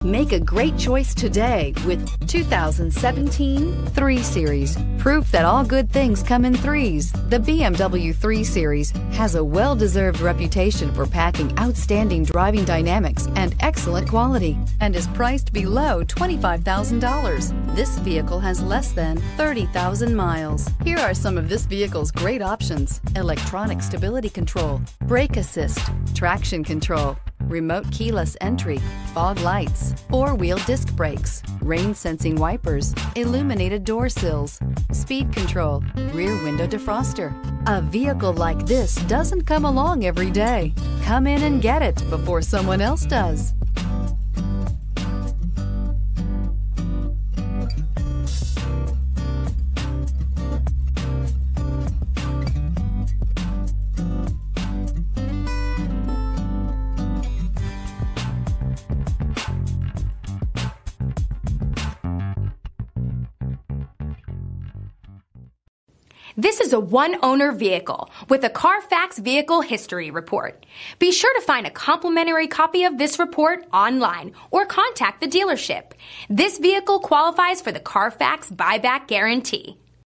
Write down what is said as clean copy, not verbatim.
Make a great choice today with 2017 3 Series. Proof that all good things come in threes. The BMW 3 Series has a well-deserved reputation for packing outstanding driving dynamics and excellent quality, and is priced below $25,000. This vehicle has less than 30,000 miles. Here are some of this vehicle's great options: electronic stability control, brake assist, traction control, remote keyless entry, fog lights, 4-wheel disc brakes, rain sensing wipers, illuminated door sills, speed control, rear window defroster. A vehicle like this doesn't come along every day. Come in and get it before someone else does. This is a one-owner vehicle with a Carfax Vehicle History Report. Be sure to find a complimentary copy of this report online or contact the dealership. This vehicle qualifies for the Carfax Buyback Guarantee.